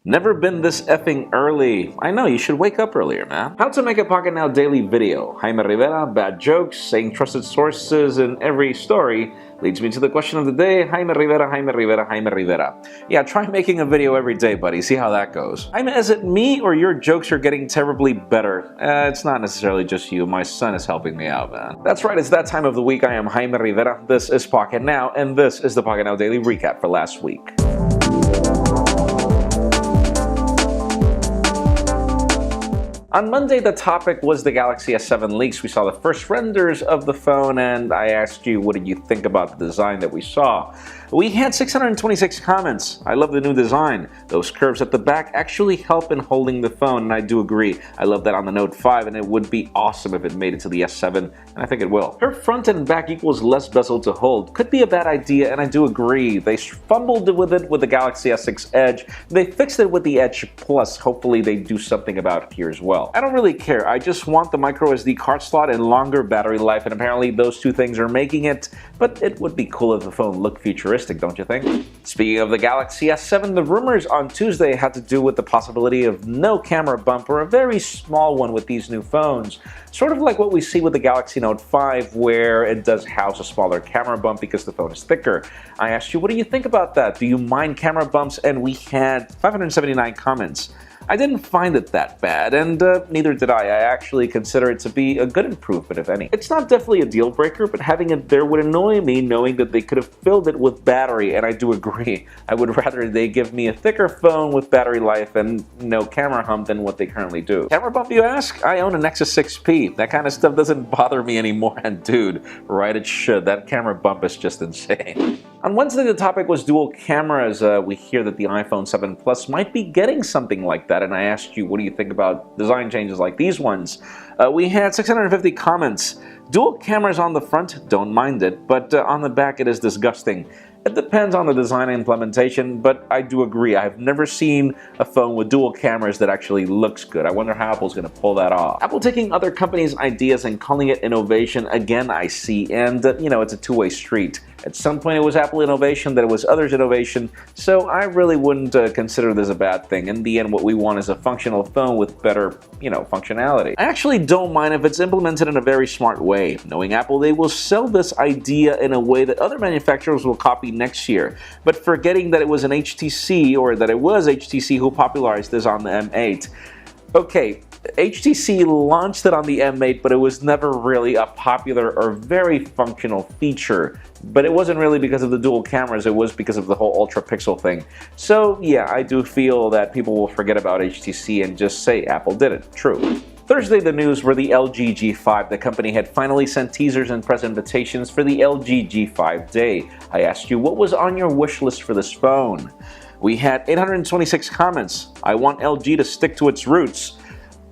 Never been this effing early. I know, you should wake up earlier, man. How to make a Pocket Now daily video. Jaime Rivera, bad jokes, saying trusted sources in every story leads me to the question of the day. Jaime Rivera, Jaime Rivera, Jaime Rivera. Yeah, try making a video every day, buddy. See how that goes. Jaime, is it me or your jokes are getting terribly better? It's not necessarily just you. My son is helping me out, man. That's right, it's that time of the week. I am Jaime Rivera. This is Pocket Now, and this is the Pocket Now Daily Recap for last week. On Monday, the topic was the Galaxy S7 leaks. We saw the first renders of the phone, and I asked you, what did you think about the design that we saw? We had 626 comments. I love the new design. Those curves at the back actually help in holding the phone, and I do agree. I love that on the Note 5, and it would be awesome if it made it to the S7, and I think it will. Her front and back equals less bezel to hold. Could be a bad idea, and I do agree. They fumbled with it with the Galaxy S6 Edge. They fixed it with the Edge Plus. Hopefully they do something about it here as well. I don't really care. I just want the micro SD card slot and longer battery life, and apparently those two things are making it, but it would be cool if the phone looked futuristic, don't you think? Speaking of the Galaxy S7, the rumors on Tuesday had to do with the possibility of no camera bump or a very small one with these new phones. Sort of like what we see with the Galaxy Note 5, where it does house a smaller camera bump because the phone is thicker. I asked you, what do you think about that? Do you mind camera bumps? And we had 579 comments. I didn't find it that bad, and neither did I. I actually consider it to be a good improvement, if any. It's not definitely a deal breaker, but having it there would annoy me knowing that they could have filled it with battery, and I do agree. I would rather they give me a thicker phone with battery life and no camera hump than what they currently do. Camera bump, you ask? I own a Nexus 6P. That kind of stuff doesn't bother me anymore, and dude, right it should. That camera bump is just insane. On Wednesday, the topic was dual cameras. We hear that the iPhone 7 Plus might be getting something like that, and I asked you, what do you think about design changes like these ones? We had 650 comments. Dual cameras on the front, don't mind it, but on the back it is disgusting. It depends on the design and implementation, but I do agree. I've never seen a phone with dual cameras that actually looks good. I wonder how Apple's going to pull that off. Apple taking other companies' ideas and calling it innovation, again, I see, and you know, it's a two-way street. At some point it was Apple innovation, then it was others' innovation, so I really wouldn't consider this a bad thing. In the end, what we want is a functional phone with better, functionality. I actually don't mind if it's implemented in a very smart way. Knowing Apple, they will sell this idea in a way that other manufacturers will copy next year, but forgetting that it was an HTC, or that it was HTC who popularized this on the M8. Okay, HTC launched it on the M8, but it was never really a popular or very functional feature. But it wasn't really because of the dual cameras, it was because of the whole ultra pixel thing. So yeah, I do feel that people will forget about HTC and just say Apple did it. True. Thursday, the news were the LG G5. The company had finally sent teasers and press invitations for the LG G5 day. I asked you, what was on your wish list for this phone? We had 826 comments. I want LG to stick to its roots.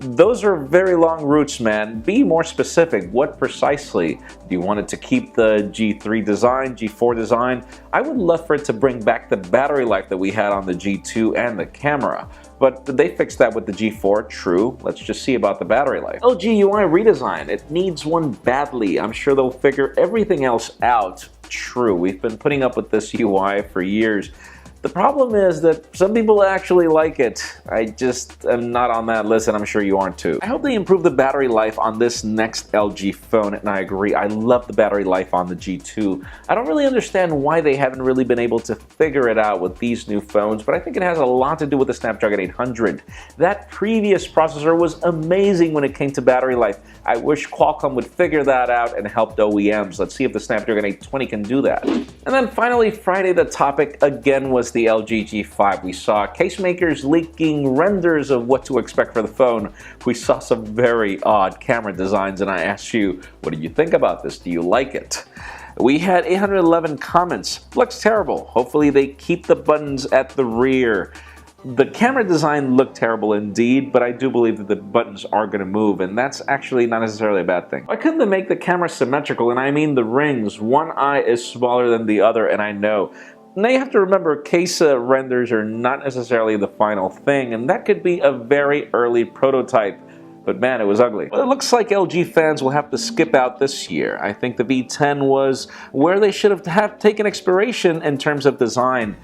Those are very long roots, man. Be more specific. What precisely? Do you want it to keep the G3 design, G4 design? I would love for it to bring back the battery life that we had on the G2 and the camera. But they fixed that with the G4, true. Let's just see about the battery life. LG UI redesign. It needs one badly. I'm sure they'll figure everything else out. True. We've been putting up with this UI for years. The problem is that some people actually like it. I just am not on that list, and I'm sure you aren't too. I hope they improve the battery life on this next LG phone, and I agree. I love the battery life on the G2. I don't really understand why they haven't really been able to figure it out with these new phones, but I think it has a lot to do with the Snapdragon 800. That previous processor was amazing when it came to battery life. I wish Qualcomm would figure that out and help OEMs. Let's see if the Snapdragon 820 can do that. And then finally, Friday, the topic again was the LG G5. We saw case makers leaking renders of what to expect for the phone. We saw some very odd camera designs, and I asked you, what do you think about this? Do you like it? We had 811 comments. Looks terrible. Hopefully they keep the buttons at the rear. The camera design looked terrible indeed, but I do believe that the buttons are going to move, and that's actually not necessarily a bad thing. Why couldn't they make the camera symmetrical? And I mean the rings. One eye is smaller than the other, and I know. Now you have to remember, case renders are not necessarily the final thing, and that could be a very early prototype. But man, it was ugly. Well, it looks like LG fans will have to skip out this year. I think the V10 was where they should have taken inspiration in terms of design.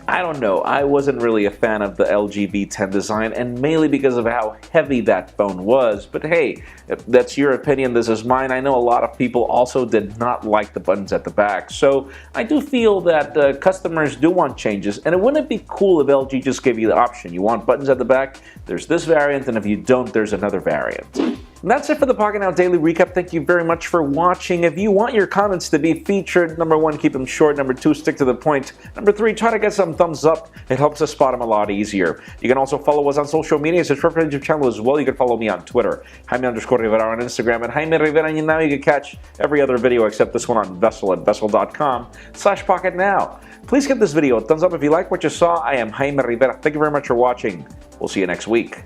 I don't know, I wasn't really a fan of the LG V10 design, and mainly because of how heavy that phone was. But hey, if that's your opinion, this is mine. I know a lot of people also did not like the buttons at the back. So I do feel that customers do want changes, and it wouldn't be cool if LG just gave you the option. You want buttons at the back? There's this variant, and if you don't, there's another variant. And that's it for the Pocket Now Daily Recap. Thank you very much for watching. If you want your comments to be featured, number 1, keep them short. Number 2, stick to the point. Number 3, try to get some thumbs up. It helps us spot them a lot easier. You can also follow us on social media. Subscribe to our YouTube channel as well. You can follow me on Twitter, Jaime_Rivera on Instagram, and Jaime Rivera. And now you can catch every other video except this one on Vessel at Vessel.com/PocketNow. Please give this video a thumbs up if you like what you saw. I am Jaime Rivera. Thank you very much for watching. We'll see you next week.